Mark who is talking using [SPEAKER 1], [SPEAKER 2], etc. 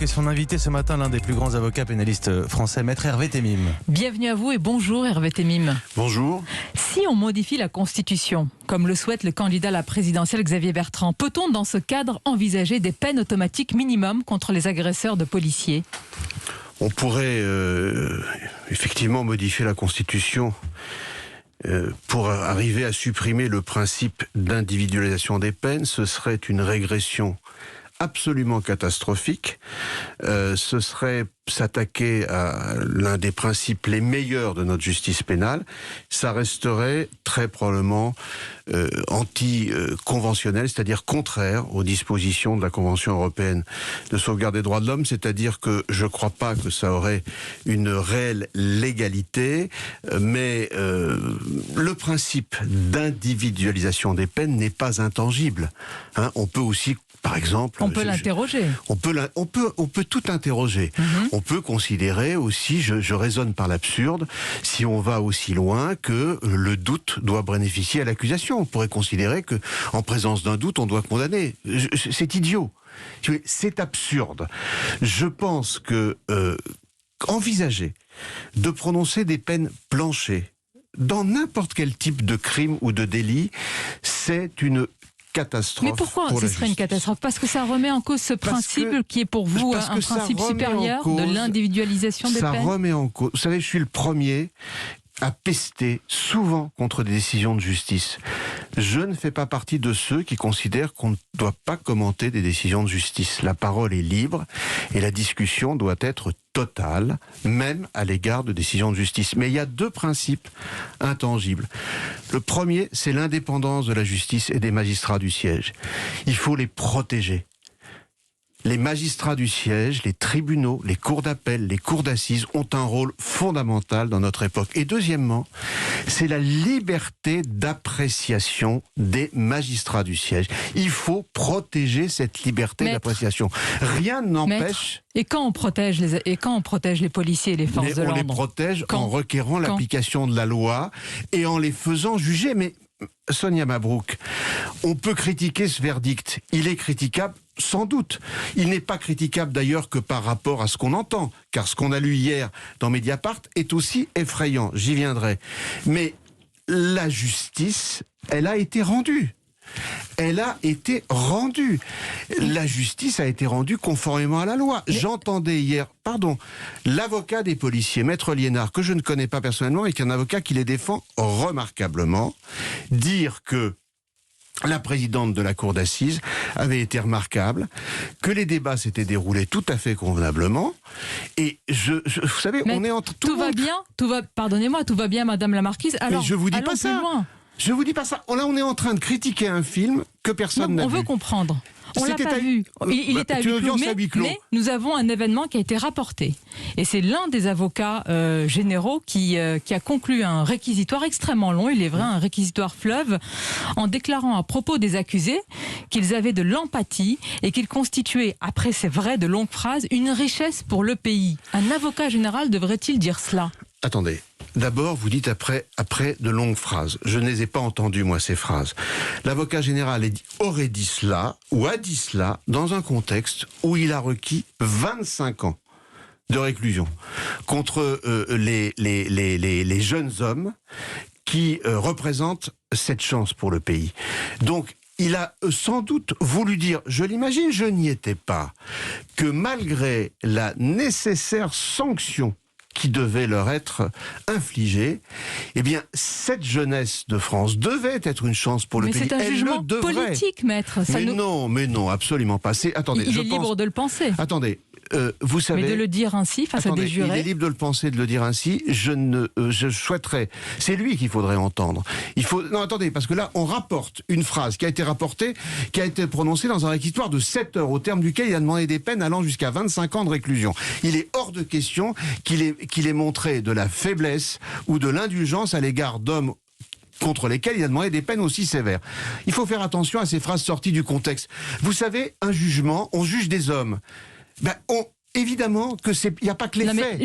[SPEAKER 1] Et son invité ce matin, l'un des plus grands avocats pénalistes français, Maître Hervé Temim.
[SPEAKER 2] Bienvenue à vous et bonjour Hervé Temim.
[SPEAKER 3] Bonjour.
[SPEAKER 2] Si on modifie la Constitution, comme le souhaite le candidat à la présidentielle Xavier Bertrand, peut-on dans ce cadre envisager des peines automatiques minimum contre les agresseurs de policiers ?
[SPEAKER 3] On pourrait effectivement modifier la Constitution pour arriver à supprimer le principe d'individualisation des peines. Ce serait une régression absolument catastrophique. Ce serait s'attaquer à l'un des principes les meilleurs de notre justice pénale. Ça resterait très probablement anti-conventionnel, c'est-à-dire contraire aux dispositions de la Convention européenne de sauvegarde des droits de l'homme, c'est-à-dire que je ne crois pas que ça aurait une réelle légalité, mais le principe d'individualisation des peines n'est pas intangible. On peut aussi, par exemple...
[SPEAKER 2] On peut l'interroger.
[SPEAKER 3] On peut tout interroger. On peut considérer aussi, je raisonne par l'absurde, si on va aussi loin que le doute doit bénéficier à l'accusation. On pourrait considérer que, en présence d'un doute, on doit condamner. C'est idiot. C'est absurde. Je pense que envisager de prononcer des peines planchées dans n'importe quel type de crime ou de délit, c'est une catastrophe.
[SPEAKER 2] Mais pourquoi ce serait une catastrophe ? Parce que ça remet en cause ce principe qui est pour vous un principe supérieur de l'individualisation des peines ?
[SPEAKER 3] Ça remet en cause. Vous savez, je suis le premier à pester souvent contre des décisions de justice. Je ne fais pas partie de ceux qui considèrent qu'on ne doit pas commenter des décisions de justice. La parole est libre et la discussion doit être totale, même à l'égard de décisions de justice. Mais il y a deux principes intangibles. Le premier, c'est l'indépendance de la justice et des magistrats du siège. Il faut les protéger. Les magistrats du siège, les tribunaux, les cours d'appel, les cours d'assises ont un rôle fondamental dans notre époque. Et deuxièmement, c'est la liberté d'appréciation des magistrats du siège. Il faut protéger cette liberté d'appréciation. Rien n'empêche...
[SPEAKER 2] Et quand on protège les policiers et les forces de l'ordre ?
[SPEAKER 3] On les protège en requérant l'application de la loi et en les faisant juger. Mais Sonia Mabrouk, on peut critiquer ce verdict. Il est critiquable sans doute. Il n'est pas critiquable d'ailleurs que par rapport à ce qu'on entend, car ce qu'on a lu hier dans Mediapart est aussi effrayant. J'y viendrai. Mais la justice, elle a été rendue. Elle a été rendue. La justice a été rendue conformément à la loi. J'entendais hier, l'avocat des policiers, Maître Liénard, que je ne connais pas personnellement, et qui est un avocat qui les défend remarquablement, dire que la présidente de la cour d'assises avait été remarquable, que les débats s'étaient déroulés tout à fait convenablement, et vous savez, on est entre
[SPEAKER 2] tout va bien, pardonnez-moi, tout va bien, Madame la Marquise. Alors,
[SPEAKER 3] mais je vous dis pas ça. Je vous dis pas ça. Là, on est en train de critiquer un film que personne n'a vu.
[SPEAKER 2] On veut comprendre. On l'a pas vu. Il est à huis clos, mais nous avons un événement qui a été rapporté. Et c'est l'un des avocats généraux qui a conclu un réquisitoire extrêmement long, il est vrai, un réquisitoire fleuve, en déclarant à propos des accusés qu'ils avaient de l'empathie et qu'ils constituaient, après c'est vrai de longues phrases, une richesse pour le pays. Un avocat général devrait-il dire cela ?
[SPEAKER 3] Attendez. D'abord, vous dites après de longues phrases. Je ne les ai pas entendues, moi, ces phrases. L'avocat général aurait dit cela, ou a dit cela, dans un contexte où il a requis 25 ans de réclusion contre les jeunes hommes qui représentent cette chance pour le pays. Donc, il a sans doute voulu dire, je l'imagine, je n'y étais pas, que malgré la nécessaire sanction qui devait leur être infligée, eh bien, cette jeunesse de France devait être une chance pour le pays.
[SPEAKER 2] Mais c'est un jugement politique, maître.
[SPEAKER 3] Mais non, absolument pas. Attendez,
[SPEAKER 2] il est libre de le penser.
[SPEAKER 3] Attendez, vous savez...
[SPEAKER 2] Mais de le dire ainsi face à des jurés...
[SPEAKER 3] Il est libre de le penser, de le dire ainsi. Je souhaiterais... C'est lui qu'il faudrait entendre. Non, attendez, parce que là, on rapporte une phrase qui a été rapportée, qui a été prononcée dans un réquisitoire de 7 heures, au terme duquel il a demandé des peines allant jusqu'à 25 ans de réclusion. Il est hors de question qu'il ait montré de la faiblesse ou de l'indulgence à l'égard d'hommes contre lesquels il a demandé des peines aussi sévères. Il faut faire attention à ces phrases sorties du contexte. Vous savez, un jugement, on juge des hommes. Évidemment qu'il n'y a pas que les faits.